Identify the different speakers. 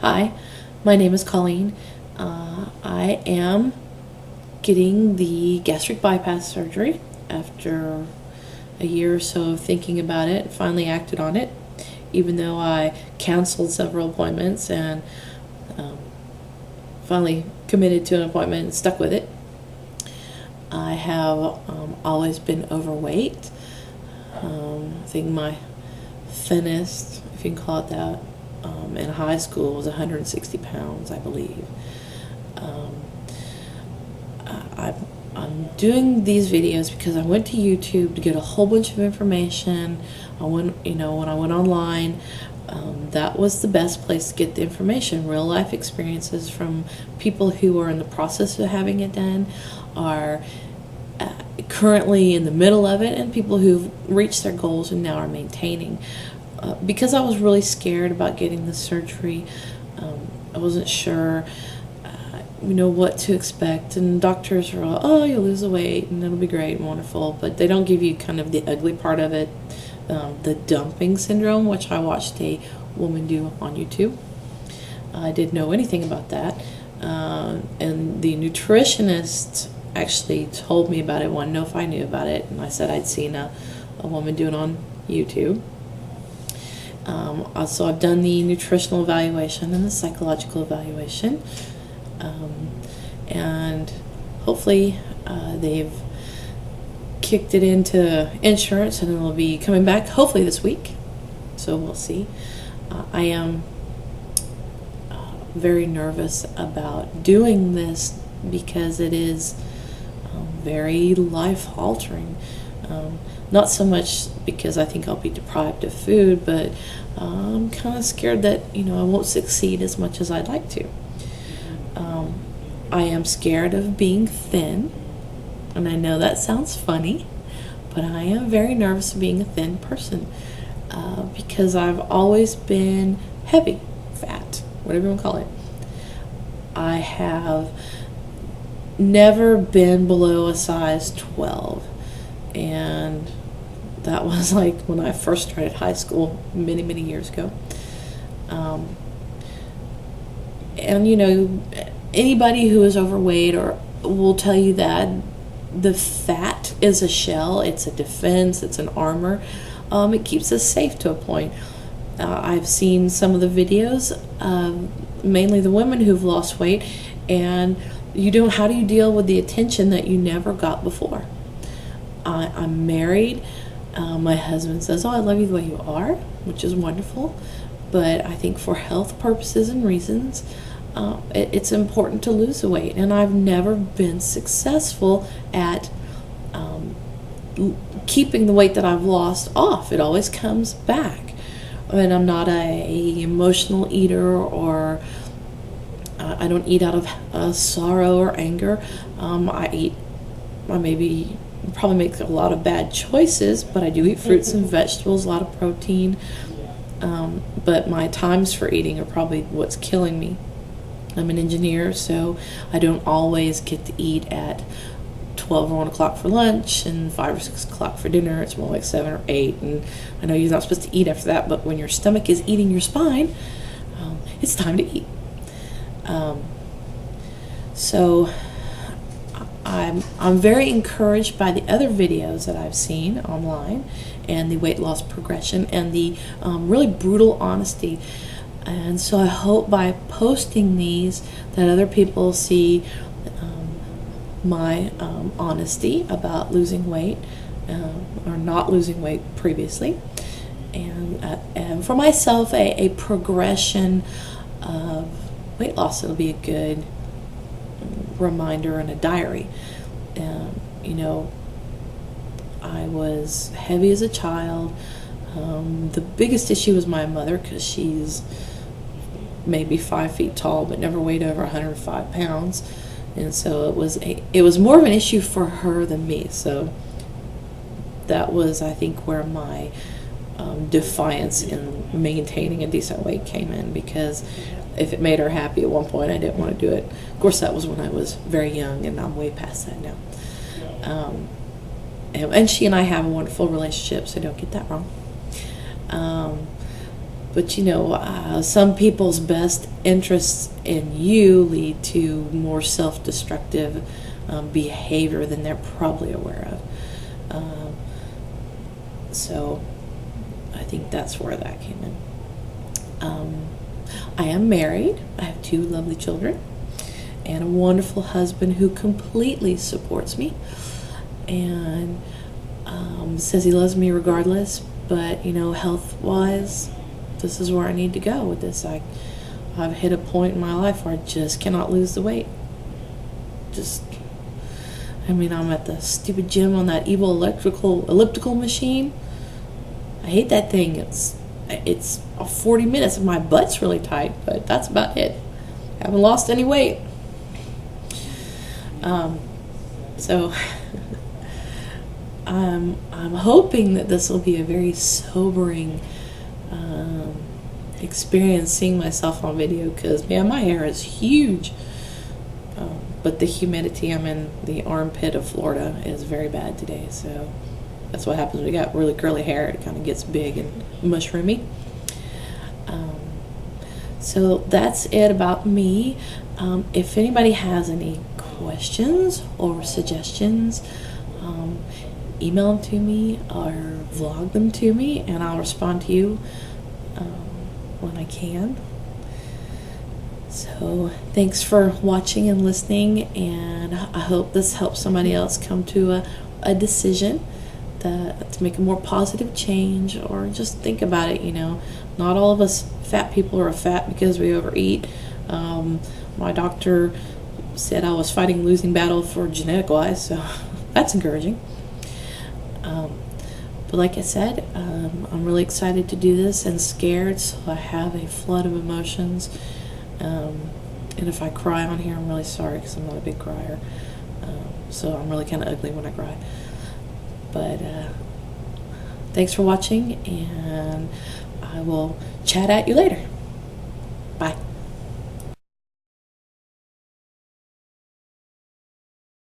Speaker 1: Hi, my name is Colleen. I am getting the gastric bypass surgery after a year or so of thinking about it. Finally acted on it, even though I canceled several appointments and finally committed to an appointment and stuck with it. I have always been overweight. I think my thinnest, if you can call it that, in high school was 160 pounds, I believe. I'm doing these videos because I went to YouTube to get a whole bunch of information. When I went online, that was the best place to get the information. Real life experiences from people who are in the process of having it done, are currently in the middle of it, and people who've reached their goals and now are maintaining. Because I was really scared about getting the surgery, I wasn't sure what to expect, and doctors are all, oh, you'll lose the weight and it'll be great and wonderful, but they don't give you kind of the ugly part of it, the dumping syndrome, which I watched a woman do on YouTube. I didn't know anything about that, and the nutritionist actually told me about it, wanted to know if I knew about it, and I said I'd seen a woman do it on YouTube. Also, I've done the nutritional evaluation and the psychological evaluation, and hopefully they've kicked it into insurance, and it'll be coming back hopefully this week, so we'll see. I am very nervous about doing this because it is very life-altering. Not so much because I think I'll be deprived of food, but I'm kind of scared that I won't succeed as much as I'd like to. I am scared of being thin, and I know that sounds funny, but I am very nervous of being a thin person because I've always been heavy, fat, whatever you want to call it. I have never been below a size 12, and that was like when I first started high school many years ago. And anybody who is overweight or will tell you that the fat is a shell, it's a defense, it's an armor. It keeps us safe to a point. I've seen some of the videos, mainly the women who've lost weight, and how do you deal with the attention that you never got before? I'm married. My husband says, oh, I love you the way you are, which is wonderful, but I think for health purposes and reasons, it's important to lose the weight, and I've never been successful at keeping the weight that I've lost off. It always comes back, and I'm not a emotional eater, or I don't eat out of sorrow or anger. I probably make a lot of bad choices, but I do eat fruits and vegetables, a lot of protein, but my times for eating are probably what's killing me. I'm an engineer, so I don't always get to eat at 12 or 1 o'clock for lunch and 5 or 6 o'clock for dinner. It's more like 7 or 8, and I know you're not supposed to eat after that, but when your stomach is eating your spine, it's time to eat. So I'm very encouraged by the other videos that I've seen online, and the weight loss progression, and the really brutal honesty. And so I hope by posting these that other people see my honesty about losing weight, or not losing weight previously, and for myself a progression of weight loss. It'll be a good reminder and a diary. I was heavy as a child. The biggest issue was my mother, because she's maybe 5 feet tall but never weighed over 105 pounds, and so it was more of an issue for her than me. So that was, I think, where my defiance in maintaining a decent weight came in, because if it made her happy at one point, I didn't want to do it. Of course, that was when I was very young, and I'm way past that now. And she and I have a wonderful relationship, so don't get that wrong. But some people's best interests in you lead to more self-destructive behavior than they're probably aware of. So I think that's where that came in. I am married. I have 2 lovely children and a wonderful husband who completely supports me and says he loves me regardless. But health-wise, this is where I need to go with this. I've hit a point in my life where I just cannot lose the weight. I'm at the stupid gym on that evil elliptical machine. I hate that thing. It's 40 minutes and my butt's really tight, but that's about it. I haven't lost any weight. So I'm hoping that this will be a very sobering experience seeing myself on video, because man, my hair is huge. But the humidity, I'm in the armpit of Florida, is very bad today, so that's what happens when you got really curly hair. It kind of gets big and mushroomy. So that's it about me. If anybody has any questions or suggestions, email them to me or vlog them to me, and I'll respond to you when I can. So thanks for watching and listening, and I hope this helps somebody else come to a decision to make a more positive change, or just think about it. Not all of us fat people are fat because we overeat. My doctor said I was fighting a losing battle for genetic wise, so that's encouraging. But like I said, I'm really excited to do this and scared, so I have a flood of emotions. And if I cry on here, I'm really sorry, because I'm not a big crier. So I'm really kind of ugly when I cry. But thanks for watching, and I will chat at you later.